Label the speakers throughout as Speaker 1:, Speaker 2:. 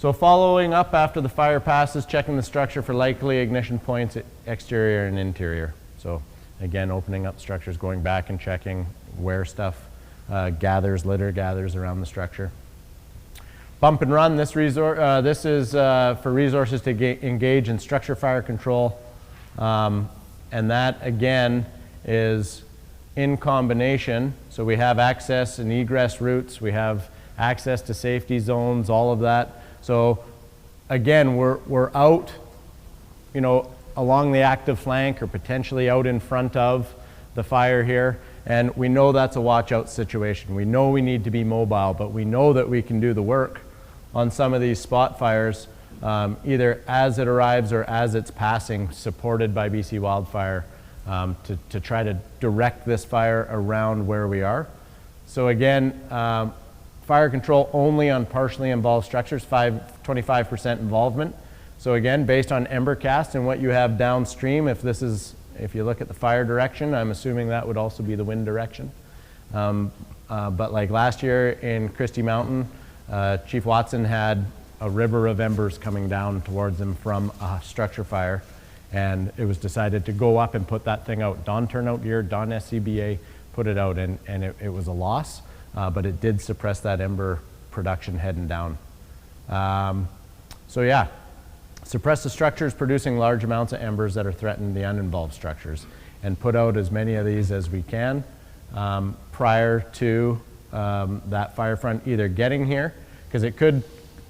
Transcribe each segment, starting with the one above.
Speaker 1: So following up after the fire passes, checking the structure for likely ignition points, exterior and interior. So again, opening up structures, going back and checking where stuff litter gathers around the structure. Bump and run, this is for resources to engage in structure fire control. And that again is in combination. So we have access and egress routes, we have access to safety zones, all of that. So again, we're out, along the active flank or potentially out in front of the fire here. And we know that's a watch out situation. We know we need to be mobile, but we know that we can do the work on some of these spot fires, either as it arrives or as it's passing, supported by BC Wildfire, to try to direct this fire around where we are. So again, fire control only on partially involved structures, 25% involvement. So again, based on ember cast and what you have downstream, if you look at the fire direction, I'm assuming that would also be the wind direction. But like last year in Christie Mountain, Chief Watson had a river of embers coming down towards him from a structure fire, and it was decided to go up and put that thing out. Dawn turnout gear, Dawn SCBA put it out, and it was a loss. But it did suppress that ember production heading down. So yeah, suppress the structures producing large amounts of embers that are threatening the uninvolved structures, and put out as many of these as we can prior to that fire front either getting here, because it could,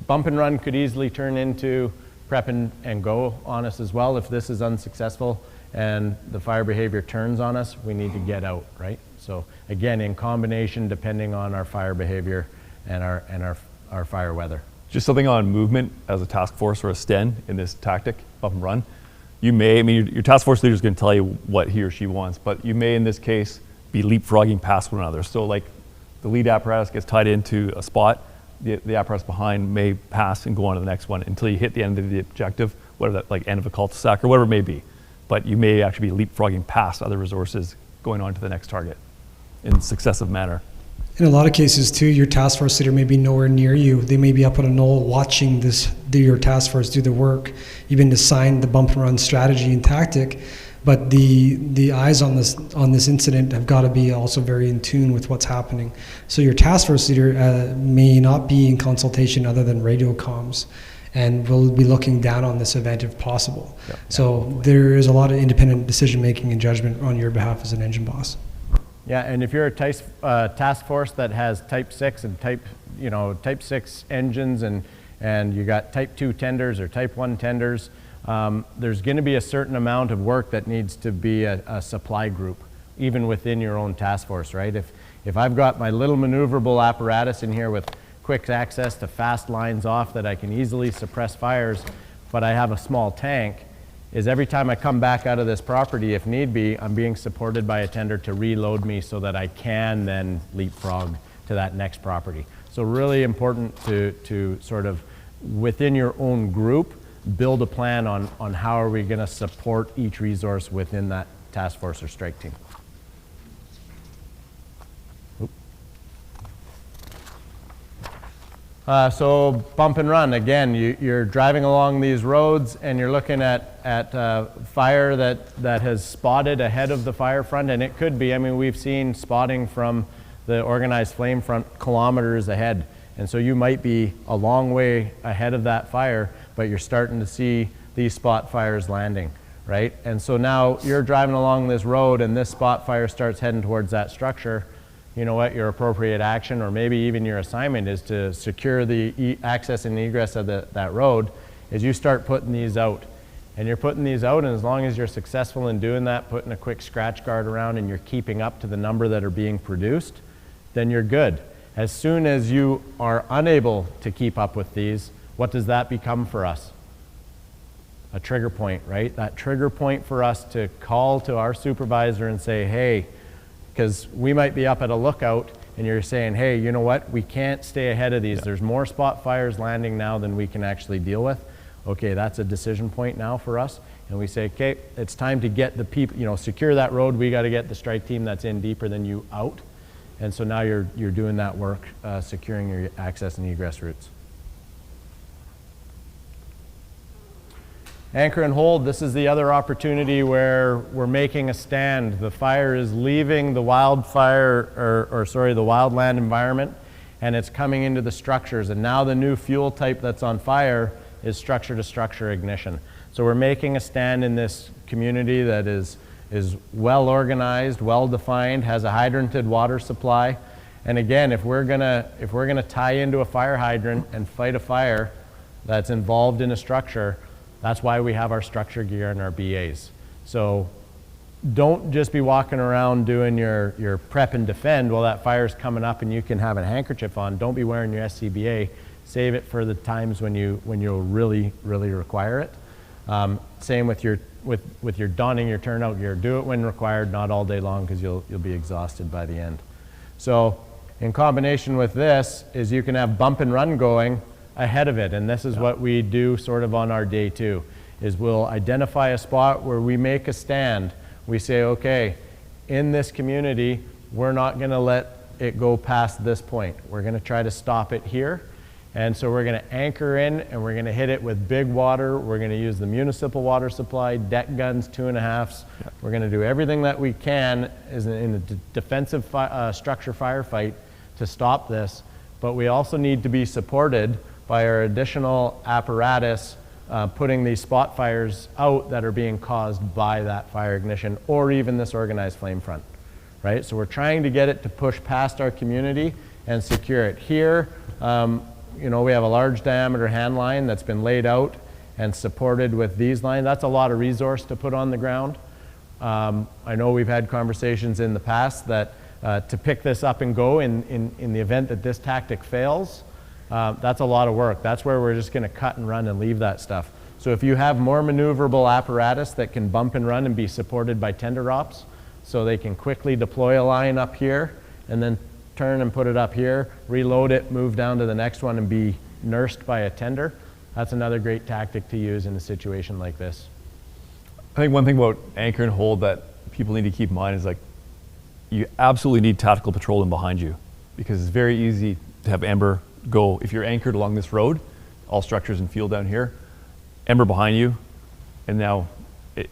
Speaker 1: bump and run could easily turn into prep and go on us as well. If this is unsuccessful and the fire behavior turns on us, we need to get out, right? So again, in combination, depending on our fire behavior and our fire weather.
Speaker 2: Just something on movement as a task force or a STEN in this tactic, bump and run. Your task force leader is going to tell you what he or she wants, but you may in this case be leapfrogging past one another. So like the lead apparatus gets tied into a spot, the apparatus behind may pass and go on to the next one until you hit the end of the objective, whether that like end of a cul-de-sac or whatever it may be. But you may actually be leapfrogging past other resources going on to the next target in successive manner.
Speaker 3: In a lot of cases too, your task force leader may be nowhere near you. They may be up on a knoll watching your task force do the work. You've been assigned the bump and run strategy and tactic, but the eyes on this incident have got to be also very in tune with what's happening. So your task force leader may not be in consultation other than radio comms, and will be looking down on this event if possible. Yep. So there is a lot of independent decision making and judgment on your behalf as an engine boss.
Speaker 1: Yeah, and if you're a task force that has type 6 and type 6 engines and you got type 2 tenders or type 1 tenders, there's going to be a certain amount of work that needs to be a supply group, even within your own task force, right? If I've got my little maneuverable apparatus in here with quick access to fast lines off that I can easily suppress fires, but I have a small tank, is every time I come back out of this property, if need be, I'm being supported by a tender to reload me so that I can then leapfrog to that next property. So really important to sort of, within your own group, build a plan on how are we going to support each resource within that task force or strike team. So bump and run, again, you're driving along these roads and you're looking at fire that has spotted ahead of the fire front, and it could be, we've seen spotting from the organized flame front kilometers ahead, and so you might be a long way ahead of that fire, but you're starting to see these spot fires landing, right? And so now you're driving along this road and this spot fire starts heading towards that structure. You know what, your appropriate action, or maybe even your assignment, is to secure the access and egress of that road, is you start putting these out. And you're putting these out, and as long as you're successful in doing that, putting a quick scratch guard around and you're keeping up to the number that are being produced, then you're good. As soon as you are unable to keep up with these, what does that become for us? A trigger point, right? That trigger point for us to call to our supervisor and say, hey, because we might be up at a lookout and you're saying, hey, you know what, we can't stay ahead of these. Yeah. There's more spot fires landing now than we can actually deal with. Okay, that's a decision point now for us. And we say, okay, it's time to get the people, secure that road. We got to get the strike team that's in deeper than you out. And so now you're doing that work, securing your access and egress routes. Anchor and hold, this is the other opportunity where we're making a stand. The fire is leaving the wildfire, the wildland environment, and it's coming into the structures. And now the new fuel type that's on fire is structure-to-structure ignition. So we're making a stand in this community that is well organized, well defined, has a hydranted water supply. And again, if we're gonna tie into a fire hydrant and fight a fire that's involved in a structure, that's why we have our structure gear and our BAs. So don't just be walking around doing your prep and defend while that fire's coming up and you can have a handkerchief on. Don't be wearing your SCBA. Save it for the times when you'll really require it. Same with your donning your turnout gear. Do it when required, not all day long, because you'll be exhausted by the end. So in combination with this is you can have bump and run going ahead of it, and this is what we do sort of on our day two, is we'll identify a spot where we make a stand. We say, okay, in this community, we're not gonna let it go past this point. We're gonna try to stop it here. And so we're gonna anchor in and we're gonna hit it with big water. We're gonna use the municipal water supply, deck guns, 2.5s. Yeah. We're gonna do everything that we can in a defensive structure firefight to stop this. But we also need to be supported by our additional apparatus putting these spot fires out that are being caused by that fire ignition or even this organized flame front, right? So we're trying to get it to push past our community and secure it. Here, you know, we have a large diameter hand line that's been laid out and supported with these lines. That's a lot of resource to put on the ground. I know we've had conversations in the past that to pick this up and go in the event that this tactic fails, that's a lot of work. That's where we're just gonna cut and run and leave that stuff. So if you have more maneuverable apparatus that can bump and run and be supported by tender ops, so they can quickly deploy a line up here and then turn and put it up here, reload it, move down to the next one and be nursed by a tender, that's another great tactic to use in a situation like this.
Speaker 2: I think one thing about anchor and hold that people need to keep in mind is, like, you absolutely need tactical patrol in behind you, because it's very easy to have Ember go, if you're anchored along this road, all structures and fuel down here, Ember behind you, and now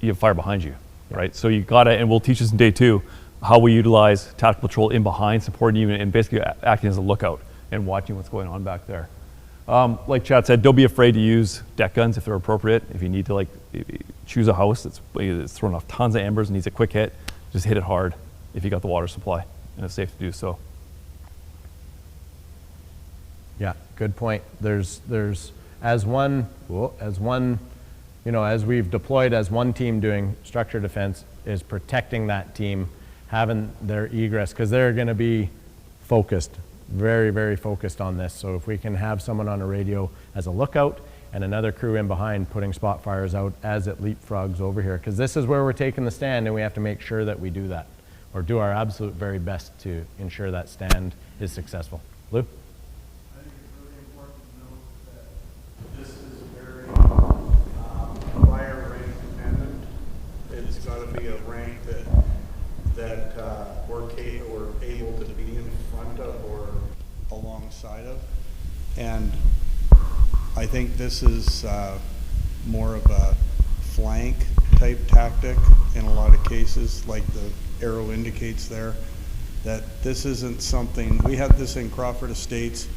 Speaker 2: you have fire behind you, right? So you gotta, and we'll teach this in day 2, how we utilize tactical patrol in behind, supporting you, and basically acting as a lookout and watching what's going on back there. Like Chad said, don't be afraid to use deck guns if they're appropriate. If you need to, like, choose a house that's throwing off tons of embers and needs a quick hit, just hit it hard if you got the water supply, and it's safe to do so.
Speaker 1: Yeah, good point. There's as one, you know, as we've deployed as one team doing structure defense, is protecting that team, having their egress, because they're going to be focused, very focused on this. So if we can have someone on a radio as a lookout and another crew in behind putting spot fires out as it leapfrogs over here, because this is where we're taking the stand, and we have to make sure that we do that, or do our absolute very best to ensure that stand is successful. Lou?
Speaker 4: we're able to be in front of or alongside of. And I think this is more of a flank type tactic in a lot of cases, like the arrow indicates there, that this isn't something, we had this in Crawford Estates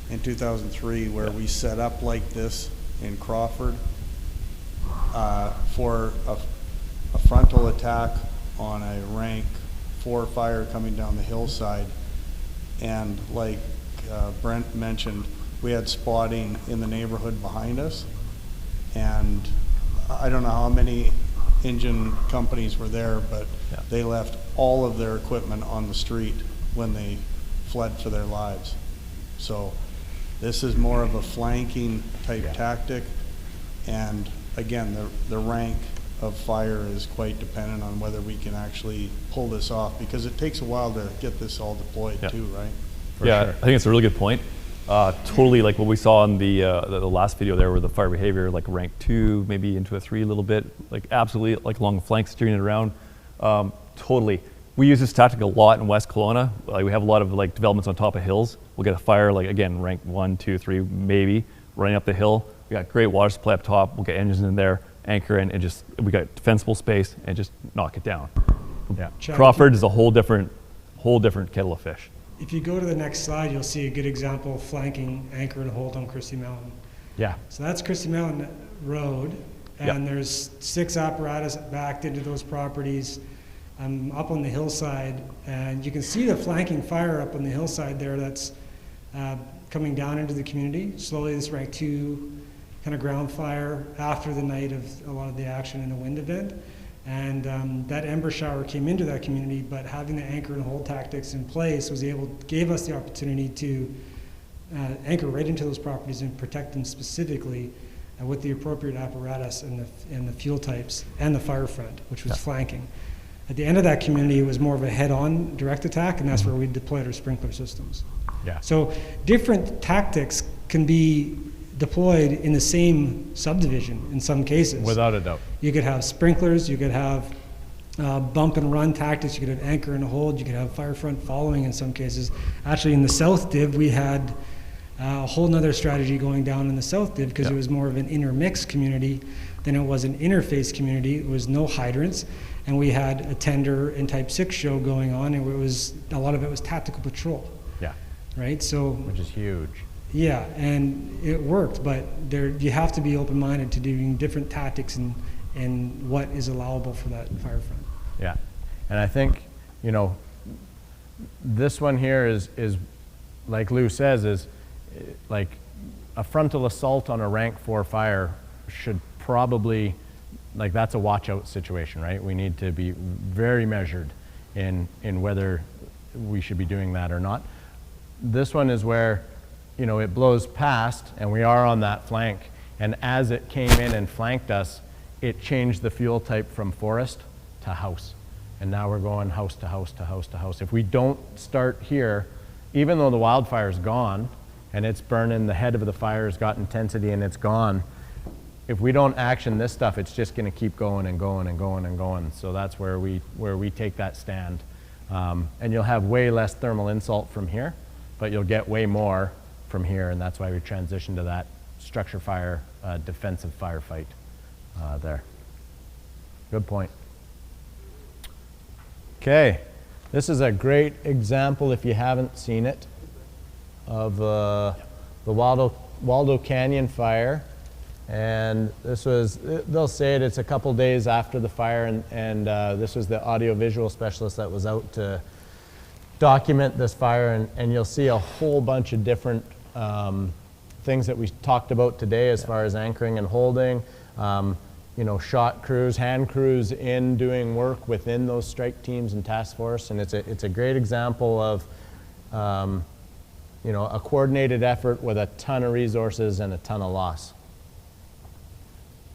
Speaker 4: in 2003 where we set up like this in Crawford for a frontal attack on a rank 4 fire coming down the hillside. And like Brent mentioned, we had spotting in the neighborhood behind us, and I don't know how many engine companies were there, but they left all of their equipment on the street when they fled for their lives. So this is more of a flanking type tactic, and again, the rank of fire is quite dependent on whether we can actually pull this off, because it takes a while to get this all deployed too, right?
Speaker 2: For sure. I think it's a really good point. Totally like what we saw in the last video there, where the fire behavior, like rank 2, maybe into a 3 a little bit, like absolutely like along the flank, steering it around. Totally. We use this tactic a lot in West Kelowna. Like we have a lot of like developments on top of hills. We'll get a fire, like again, rank 1, 2, 3, maybe, running up the hill. We got great water supply up top. We'll get engines in there. anchor in, and just, we got defensible space and just knock it down.
Speaker 1: Yeah.
Speaker 3: Chad,
Speaker 2: Crawford is a whole different kettle of fish.
Speaker 3: If you go to the next slide, you'll see a good example of flanking anchor and hold on Christie Mountain.
Speaker 1: Yeah.
Speaker 3: So that's Christie Mountain Road, and
Speaker 2: Yep.
Speaker 3: there's 6 apparatus backed into those properties. I'm up on the hillside, and you can see the flanking fire up on the hillside there that's coming down into the community. Slowly, this rank 2 kind of ground fire after the night of a lot of the action in the wind event. And that ember shower came into that community, but having the anchor and hold tactics in place gave us the opportunity to anchor right into those properties and protect them specifically with the appropriate apparatus and the fuel types and the fire front, which was flanking. At the end of that community, it was more of a head-on direct attack, and that's where we deployed our sprinkler systems.
Speaker 1: Yeah.
Speaker 3: So different tactics can be deployed in the same subdivision in some cases.
Speaker 1: Without a doubt.
Speaker 3: You could have sprinklers, you could have bump and run tactics, you could have anchor and hold, you could have fire front following in some cases. Actually, in the South Div, we had a whole nother strategy going down in the South Div because it was more of an intermix community than it was an interface community. It was no hydrants, and we had a tender and Type 6 show going on, and a lot of it was tactical patrol,
Speaker 1: Yeah.
Speaker 3: right? So,
Speaker 1: Which is huge.
Speaker 3: yeah, and it worked, but you have to be open-minded to doing different tactics and what is allowable for that fire front.
Speaker 1: Yeah. And I think, this one here is like Lou says, is like a frontal assault on a rank 4 fire should probably, like, that's a watch out situation, right? We need to be very measured in whether we should be doing that or not. This one is where, it blows past and we are on that flank. And as it came in and flanked us, it changed the fuel type from forest to house. And now we're going house to house to house to house. If we don't start here, even though the wildfire's gone and it's burning, the head of the fire has got intensity and it's gone, if we don't action this stuff, it's just going to keep going and going and going and going. So that's where we take that stand. And you'll have way less thermal insult from here, but you'll get way more from here, and that's why we transitioned to that structure fire, defensive firefight there. Good point. Okay, this is a great example, if you haven't seen it, of the Waldo Canyon fire. And this was, they'll say it's a couple days after the fire, and this was the audiovisual specialist that was out to document this fire, and you'll see a whole bunch of different things that we talked about today as far as anchoring and holding, shot crews, hand crews in doing work within those strike teams and task force, and it's a great example of a coordinated effort with a ton of resources and a ton of loss.